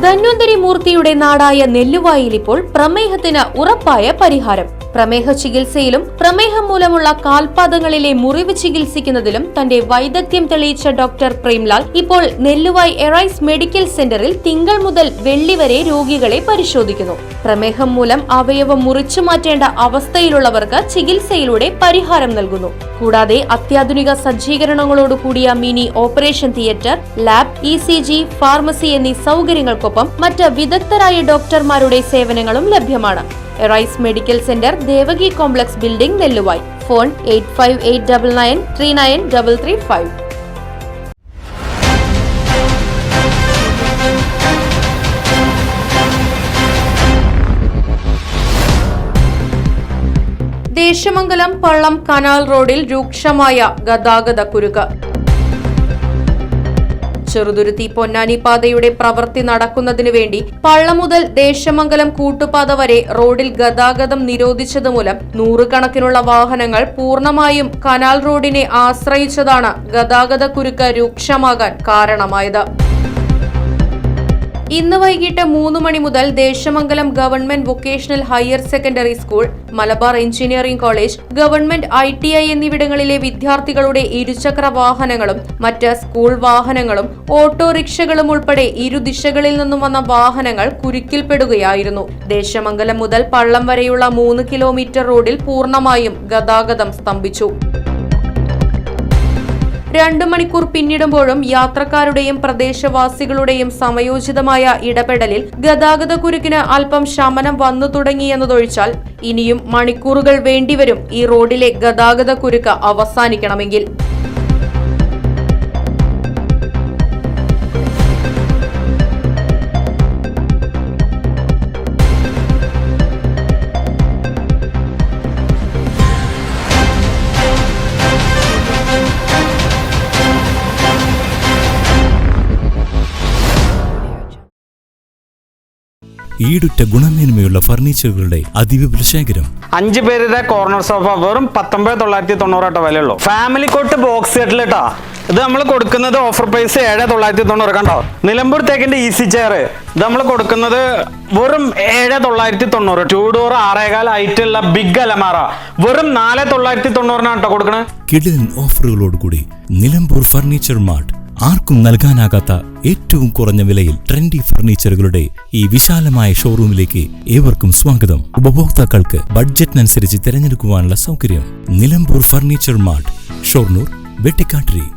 ധന്വന്തരി മൂർത്തിയുടെ നാടായ നെല്ലുവായിൽ ഇപ്പോൾ പ്രമേഹത്തിന് ഉറപ്പായ പരിഹാരം. പ്രമേഹ ചികിത്സയിലും പ്രമേഹം മൂലമുള്ള കാൽപാദങ്ങളിലെ മുറിവ് ചികിത്സിക്കുന്നതിലും തന്റെ വൈദഗ്ധ്യം തെളിയിച്ച ഡോക്ടർ പ്രേംലാൽ ഇപ്പോൾ നെല്ലുവായ് എറൈസ് മെഡിക്കൽ സെന്ററിൽ തിങ്കൾ മുതൽ വെള്ളി വരെ രോഗികളെ പരിശോധിക്കുന്നു. പ്രമേഹം മൂലം അവയവം മുറിച്ചു മാറ്റേണ്ട അവസ്ഥയിലുള്ളവർക്ക് ചികിത്സയിലൂടെ പരിഹാരം നൽകുന്നു. കൂടാതെ അത്യാധുനിക സജ്ജീകരണങ്ങളോടുകൂടിയ mini operation theatre, lab, ECG, pharmacy എന്നീ സൗകര്യങ്ങൾക്കൊപ്പം മറ്റ് വിദഗ്ധരായ ഡോക്ടർമാരുടെ സേവനങ്ങളും ലഭ്യമാണ്. Arise medical centre, Devaki complex building, Nelluvai. Phone 8589939335. Desamangalam Pallam canal റോഡിൽ രൂക്ഷമായ ഗതാഗത കുരുക്ക്. ചെറുതുരുത്തി പൊന്നാനി പാതയുടെ പ്രവൃത്തി നടക്കുന്നതിനു വേണ്ടി പള്ളം മുതൽ ദേശമംഗലം കൂട്ടുപാത വരെ റോഡിൽ ഗതാഗതം നിരോധിച്ചതുമൂലം നൂറുകണക്കിനുള്ള വാഹനങ്ങൾ പൂർണ്ണമായും കനാൽ റോഡിനെ ആശ്രയിച്ചതാണ് ഗതാഗത കുരുക്ക് രൂക്ഷമാകാൻ കാരണമായത്. ഇന്ന് വൈകിട്ട് 3 മണി മുതൽ Desamangalam government vocational higher secondary school, Malabar engineering college, government ITI എന്നിവിടങ്ങളിലെ വിദ്യാർത്ഥികളുടെ ഇരുചക്ര വാഹനങ്ങളും മറ്റ് സ്കൂൾ വാഹനങ്ങളും ഓട്ടോറിക്ഷകളും ഉൾപ്പെടെ ഇരുദിശകളിൽ നിന്നും വന്ന വാഹനങ്ങൾ കുരുക്കിൽപ്പെടുകയായിരുന്നു. ദേശമംഗലം മുതൽ പള്ളം വരെയുള്ള 3 കിലോമീറ്റർ റോഡിൽ പൂർണ്ണമായും ഗതാഗതം സ്തംഭിച്ചു. 2 മണിക്കൂർ പിന്നിടുമ്പോഴും യാത്രക്കാരുടെയും പ്രദേശവാസികളുടെയും സമയോചിതമായ ഇടപെടലിൽ ഗതാഗത കുരുക്കിന് അല്പം ശമനം വന്നു തുടങ്ങിയെന്നതൊഴിച്ചാൽ ഇനിയും മണിക്കൂറുകൾ വേണ്ടിവരും ഈ റോഡിലെ ഗതാഗത കുരുക്ക് അവസാനിക്കണമെങ്കിൽ. ഈടുറ്റ ഗുണമേന്മയുള്ള ഫർണിച്ചറുകളുടെ അതിവിപുല ശേഖരം. 5 പേരുടെ കോർണർ സോഫ വെറും 19,990 വിലയുള്ളൂ. ഫാമിലി കോട്ട് ബോക്സ് സെറ്റിലിട്ടാ ഇത് നമ്മൾ കൊടുക്കുന്നത് ഓഫർ പ്രൈസ് 7,990. കണ്ടോ, നിലമ്പൂർ തേക്കിന്റെ ഈസി ചെയർ ഇത് നമ്മൾ കൊടുക്കുന്നത് വെറും 7,990. 2 ഡോർ 6.25 ആയിട്ടുള്ള ബിഗ് അലമാറ വെറും 4,990 കേട്ടോ കൊടുക്കണേ. കിടിലൻ ഓഫറുകളോടുകൂടി നിലമ്പൂർ ഫർണിച്ചർ മാർട്ട് ആർക്കും നൽകാനാകാത്ത ഏറ്റവും കുറഞ്ഞ വിലയിൽ ട്രെൻഡി ഫർണിച്ചറുകളുടെ ഈ വിശാലമായ ഷോറൂമിലേക്ക് ഏവർക്കും സ്വാഗതം. ഉപഭോക്താക്കൾക്ക് ബഡ്ജറ്റിനനുസരിച്ച് തിരഞ്ഞെടുക്കുവാനുള്ള സൗകര്യം. Nilambur furniture mart, Shoranur, Vettikkattiri.